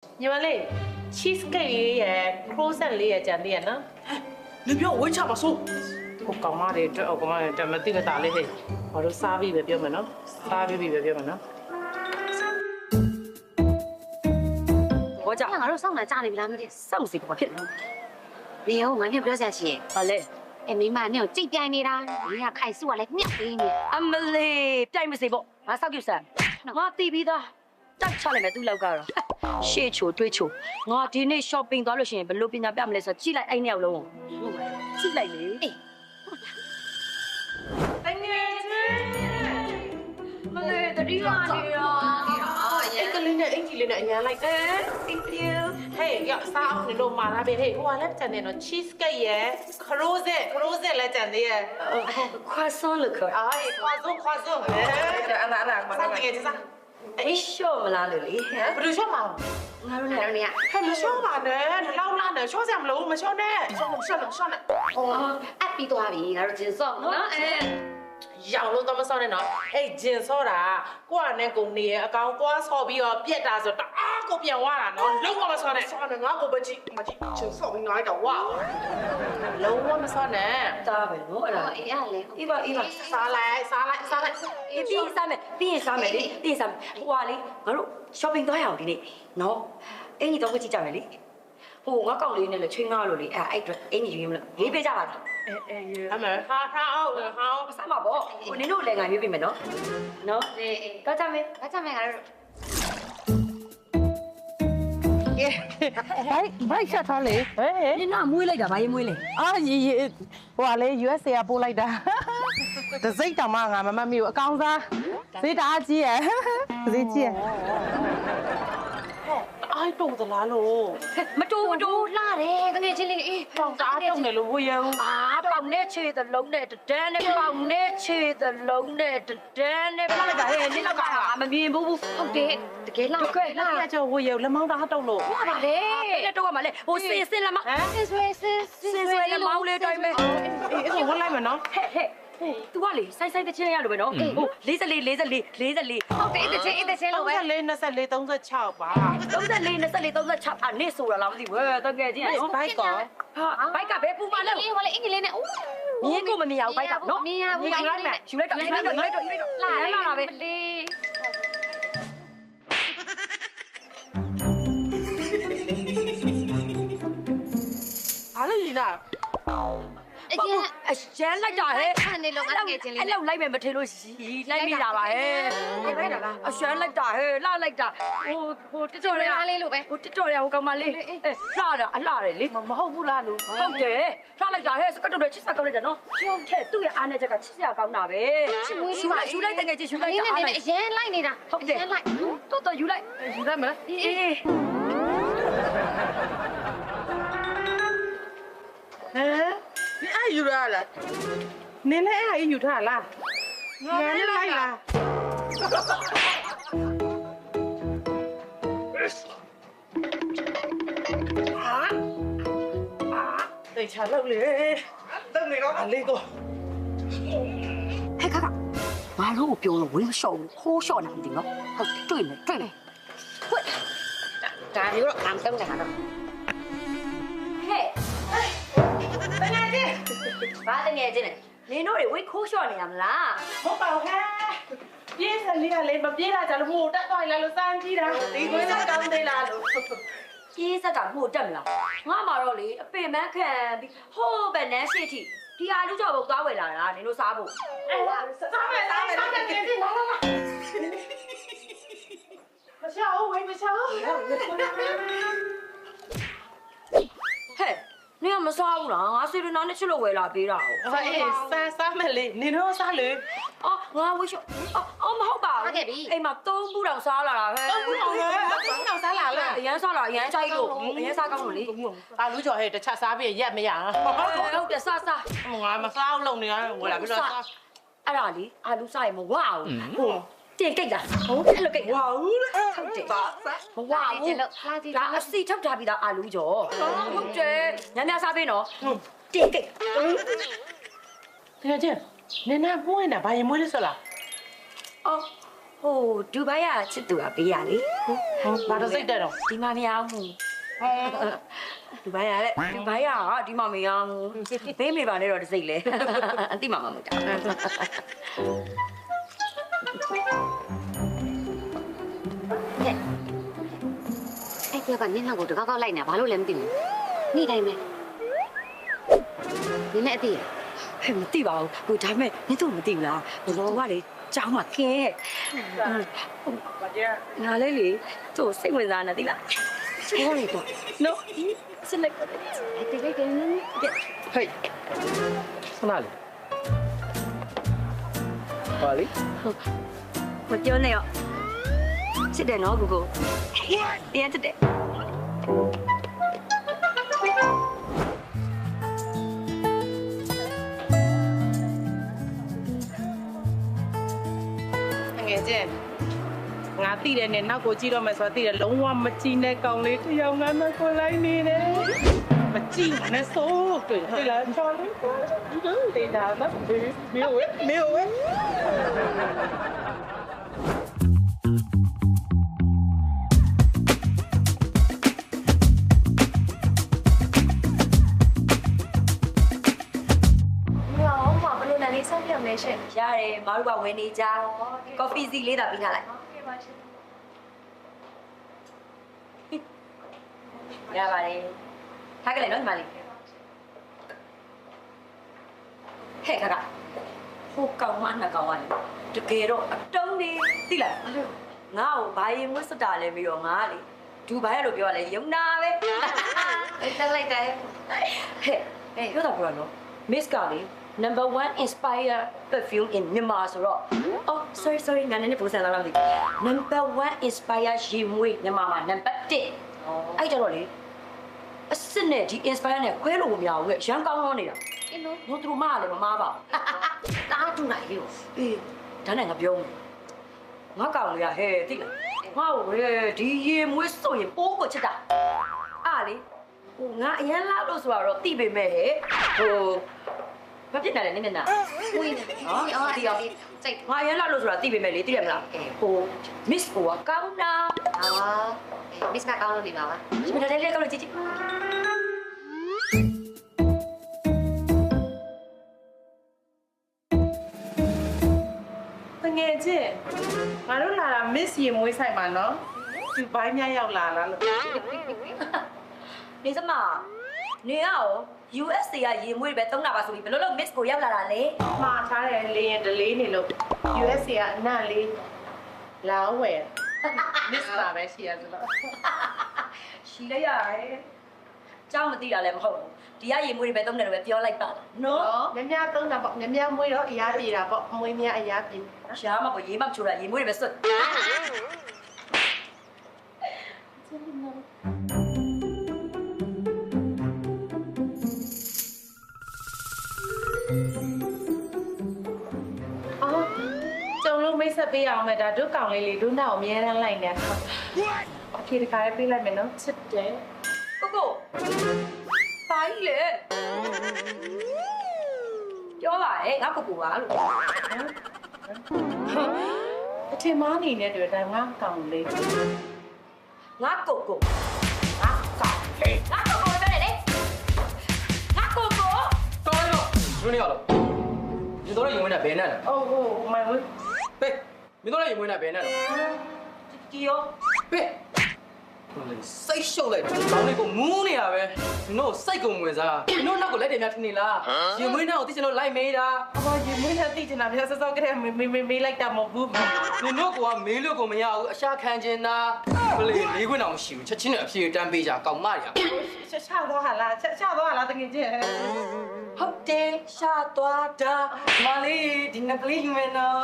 ညီမလေး cheesecake လေးရယ် croissant လေးရယ်ကြံသေးရနော် 你不要我吃吧，叔。 ဟိုကောင်မတွေအတွက်အကောင်မတွေမသိမသာလေးဟဲ့ဘာလို့စားပြီးပဲပြောမယ်နော်စားပြီးပဲပြောမယ်နော် 我讲，俺说上来家里边的上谁不骗？没有，俺也不要相信。好嘞，哎，明白，你有这边的啦，人家开始我来秒给你。阿唔嘞，边没谁不？俺啥叫啥？我地皮的，咱家里面都老高了。写球对球，我今天 shopping 到了先，不路边那边没来说，进来哎鸟了，进来嘞。哎， တကယ်ချင်းမလေးတတိယနေရောအဲ့ကလေးနဲ့အင်ကြီးလေးနဲ့အညာလိုက်တယ် thank you ဟေးရစားအောင်နေလို့မာလာပဲဟေးဟိုကလည်းကြံနေတော့ cheesecake ရယ် croissant လည်းကြံသေးရယ် 快送了可。 အေးခွာစုဟဲ့အဲ့ဒါမစားတကယ်ချင်းစား 哎，笑么啦了哩？ ဘယ်လိုရှော့မှာ 俺说哪里呀？ ဟဲ့မရှော့ပါနဲ့လောက်လာနဲ့ရှော့စရာမလိုမရှော့နဲ့ရှော့နဲ့ 哦，阿比多阿比，俺说真爽，哎。 ရောင်လို့တော့မစောနဲ့နော်အဲ့ဂျင်စောတာကိုကနဲ့ကိုနေအကောင်သွားဆော့ပြီးတော့ပြက်တာဆိုတော့အားကိုပြန်သွားတာနော်လုံးဝမစောနဲ့ 算了，俺我不急，没急，就稍微拿一点哇。 လုံးဝမစောနဲ့ 咋呗？我哦啦，哎呀嘞，一把一把， စားလိုက်第三枚，第三枚哩，第三枚，哇哩，俺说 shopping 都要的哩，喏，哎你都不记账的哩，我讲哩呢了，吹俺了哩，哎对，哎你就了，你别加吧， အမေဟာအောင် 啥嘛不，我你弄来俺有别没喏，喏，哎，搞啥没？搞啥没？俺说。 ဘိုက်ချက်ထားလေဟဲ့ 你那没来的，把也没来。 အာရေဟိုကလေ USA ကပို့လိုက်တာတစိမ့်တောင်မှငါမမတ်မိဘူးအကောင်စားဈေးတအားကြီးရယ်ဈေးကြီးရယ် အိုက်တုံသလားလို့ မတူမတူလာတယ်တကယ်ချင်းလေးအေး ပေါင်တအားတုံတယ်လို့ဝေယံ အာပေါင်နဲ့ခြေသလုံးနဲ့တန်းနဲ့ပေါင်နဲ့ခြေသလုံးနဲ့တန်းနဲ့ပေါင်လိုက်တာဟဲ့နင်းလောက်ကမမြင်ဘူးဟုတ်တယ်တကယ်လာတကယ်လာ အဲ့ကြောဝေယံလက်မောင်းတအားတုံလို့ ဟုတ်ပါလေအဲ့တော့ကမှလေဟိုစင်လာမစင်ဆွဲလက်မောင်းလေးတိုင်းပဲ အဲ့ဒါဝင်လိုက်မယ်နော် ဟဲ့သူကလေစိုက်တဲ့ချင်းရလို့ပဲနော်ဟို44ဟုတ်တယ်တစ်ချင်းလို့ပဲ 34 24 36ပါ 34 36အာနေဆိုတာလားမသိဘူးတကယ်ချင်းနော် ဘိုက်ကော ဟာဘိုက်ကဘယ်ပူပါလဲ လေးဟိုလေအင်္ဂလိပ်နဲ့အိုး မြင်းကိုမမြင်အောင်ဘိုက်ကနော် မြင်ရဘူး ယူလိုက်မယ်ယူလိုက်တော့လာလာပဲ လေး ဘာလို့ညီလာ အကျန် အရှမ်းလိုက်တာဟဲ့ ဆန်နေလို့ငါငယ်ချင်းလေး အဲ့လောက်လိုက်မယ်မထင်လို့လိုက်မိတာပါဟဲ့အရှမ်းလိုက်တာဟဲ့လှလိုက်တာဟိုတက်တော်ရ အားလေးလို့ပဲ ဟိုတက်တော်ရဟိုကောင်မလေးလှတာအလှတယ်လေ မဟုတ်ဘူးလားလို့ ဟုတ်တယ်လှလိုက်တာဟဲ့စကတ်တော်ချစ်စကောင်းလိုက်တာနော်ချုံတဲ့သူ့ရဲ့အားနဲ့ချက်ကချစ်စရာကောင်းတာပဲယူလိုက်တကယ်ချင်းယူလိုက် လေး တာ နဲ့အရင်လိုက်နေတာ ဟုတ်တယ် လိုက် တော်ယူလိုက် ယူလိုက်မယ် အေး ဟမ်ဒီအဲ့ယူရလားနင်းလည်းအဲ့ယူထားလားငါလည်းလိုက်လားတေချာလောက်လေတက်နေတော့အလေးကို ဟဲ့ခါဘာလို့ပြောလို့ဝင်းရှော့ခိုးရှော့နေတယ်နော်ဟုတ်တွေ့မယ်ဟဲ့ဒါမျိုးတော့အမ်တုံးနေတာတော့ဟဲ့တငယ်ချင်းဘာတငယ်ချင်းလဲနင်တို့တွေဝင်းခိုးရှော့နေရမလား ဟုတ်ပါဟဲ့ပြေးစလေးကလေးမပြေးတာကြလို့ဟိုတက်သွားလိုက်လို့စမ်းကြည့်တာဒီကွင်းကကောင်းသေးလားလို့ ကြီးစက်ကမှုတက်မလားငါမှာတော့လေအပင်မခံပြီးဟိုးပဲနန်းရှိထိဒီအားလူကြော်ဘုတ်သွားဝယ်လာတာနင်တို့စားဖို့ စားမယ်ပြေးလာလာမရှောက်ဝေးမရှောက် ဟဲ့နင်ကမစားဘူးလားငါစီရနာနဲ့ချစ်လို့ဝယ်လာပေးတာဟုတ် အေးစားမယ်လေနင်တို့စားလေ အော်ငါဝှရှော့အော်မဟုတ်ပါဘူးအိမ်မှာ3ဘူးတောင်စားလာတာပဲ ဘူးတော့လေဘူးတော့စားလာလား အရန်စားလာအရန်ကြိုက်လို့အရန်စားကောင်းလို့လေ အာလူကျော်ဟဲ့တခြားစားပြီးရက်မရ ဟုတ်တယ်စားစား ငါမစားအောင်လုပ်နေရတယ်ဝယ်လာပြီးတော့စား အဲ့ဒါလေအာလူစားရင်မဝအောင်ဟိုတင်ကိတ်လားဟုတ်အဲ့လိုကိတ်ဝါဘူးလေဟုတ်တယ်ပါမဝဘူးဒါအစီထုတ်ထားပြီးသားအာလူကျော်ဟုတ်တယ်ညညစားပေးနော်တင်ကိတ် တကယ်ချင်းနင်နာမွေးနေဘာရင်မွေးလဲဆိုလား အော် ဟိုဒူဘိုင်းကချစ်သူကပေးရလေ ဘာလို့စိတ်တက်တော့ ဒီမှာမရဘူးဒူဘိုင်းရလေဒူဘိုင်းကဒီမှာမရဘူးပေးမိပါနဲ့တော့တစိမ့်လေအတိမမမတာအဲ့ဒီကနင်းနောက်ကိုတကောက်လိုက်နေဘာလို့လဲမသိဘူးနေ့တိုင်းပဲနင်းနဲ့အတိဟဲ့မသိပါဘူးဟိုဒါပေမဲ့နင်းတို့မသိဘူးလားဘလောကလေကျောင်းမှာခင်းရဲ့ငါလေးလေသူ့စိတ်ဝင်စားနေသိလားဟုတ်လေတော့နော်စလိုက်တိတ်တိတ်ဟေး ခဏလေးပါလေ မပြောနဲ့ရောစစ်တယ်နော်ကိုကိုတရားစစ်တယ် ငယ်ချင်းငါတိတယ်နဲ့နောက်ကိုကြည့်တော့မယ်ဆိုတော့တိတယ်လုံးဝမကြည့်နဲ့ကောင်လေးတစ်ယောက်ငါမကိုလိုက်နေတယ်မကြည့်နဲ့ဆိုတွေ့လားချော်လေးတေးတာမမေဝဲရတယ်မတို့ကဝယ်နေကြကော်ဖီစီလေးသာပြီးထားလိုက်ရပါတယ်ထားကြလေနော်ညီမလေးဟဲ့ခါကဟိုကောင်မနှစ်ကောင်ကလေတကယ်တော့အတုံးနေသိလားငါ့ကိုဘာရင်မွတ်စတာလဲပြီးတော့ငါလေဒူဘိုင်းလို့ပြောရလဲယုံနာပဲတက်လိုက်တယ်ဟဲ့ပြောတော့ပြောတော့ Miss ကလေnumber 1 inspire perfume in Myanmar ဆိုတော့ oh sorry ငါလည်းပုံစံလောက်ဒီ number 1 inspire ရေမွေးမြန်မာမှာ number 1အဲ့ကြတော့လေအစ်စ်နဲ့ဒီ inspire နဲ့ခွဲလို့မရဘူးရန်ကောင်းနေတာအင်းတို့တို့မလည်းမမားပါဘူးတားတူနိုင်လေအေးဒါနဲ့ငါပြောငါကောင်လေးကဟဲ့သိလားငါ့ကိုဒီရေမွေးဆိုရင်ပိုးကိုချစ်တာအားလေဟိုငါအရန်လာလို့ဆိုတော့တိပေမဲ့ဟဲ့ဟိုဘာဖြစ်နေလဲနင်းနေတာဝင်းနေနော်ဒီအောင်စိတ်ငါရလာလို့ဆိုတာသိပေမဲ့လေသိရမလားဟို miss ကိုကကောင်းတာဟာ miss ကကောင်းလို့နေပါပါဒီမှာလည်းကောင်းလို့ကြည့်ငယ်ချင်းငါတို့လာတာ miss ရေမွေးဆိုင်မှာနော်သူဘိုင်းများရောက်လာလားလို့ နေစမနေရအောင် USA ကရေမွေးပဲတုံးတာပါဆိုပြီးဘယ်လိုလုပ် miss ကိုရောက်လာတာလဲ မှားထားတယ်လေရင် delay နေလို့ USA ကအနံ့လေးလာဝယ် miss ပါပဲရှိရဆိုတော့ ရှိလိုက်ရတယ်ကြောက်မသိတာလည်းမဟုတ်ဘူးဒီကရေမွေးပဲတုံးတယ်လို့ပဲပြောလိုက်ပါလားနော် ညသုံးတာပေါ့ညမွေးတော့အရားပြေတာပေါ့မွေးများအရားပြေ ရှားမပေါ်ရေမချိုးတာရေမွေးပဲစွတ်ကျုံလုံးမိတ်ဆက်ပေးအောင်မယ်ဒါတို့ကောင်လေးလေးတို့နောက်အမြဲတမ်းလိုက်နေအဖြေတခါလေးပေးလိုက်မယ်နော်ချစ်တယ် ကိုပါကြီးလေပြောပါရဲ့ငါကိုပါလို့ အထင်မှားနေနေတဲ့တွေ့တိုင်းငါကောင်လေး ငါကိုငါကောင်လေငါကိုပဲလေငါကို တော်ရောဘယ်နေရလဲဒီတော့ရင်ဝင်တာဘယ်နဲ့လဲ အိုးဟိုမိုင်ဝဲ ဟေးမင်းတို့ရင်ဝင်တာဘယ်နဲ့လဲ ကြီးရော ဟေးစိတ်ရှုပ်လိုက်တယ်။ကောင်းလေးကိုမူးနေတာပဲ။ဒီတို့စိတ်ကုန်ဝင်စား။ဒီတို့နောက်ကိုလက်တွေများထင်နေလား။ရင်မွေးနောက်ကိုသိချင်လို့လိုက်မေးတာ အမရေမွေးနဲ့တိကျနာပြစောစောကတည်းကမေးလိုက်တာမဟုတ်ဘူး ။ဒီတို့ကမေးလို့ကိုမရဘူး။အရှာခံချင်တာ။ဘလေလေးခွင့်အောင်မရှိဘူး။ချက်ချင်းနဲ့အဖြေတန်းပေးကြကောင်းမရ။ ချသွားဟာလားချသွားဟာလားတကယ်ချင်း ဟုတ်တယ်ရှာသွားတာမလေးဒီငကလေးယူမယ်နော်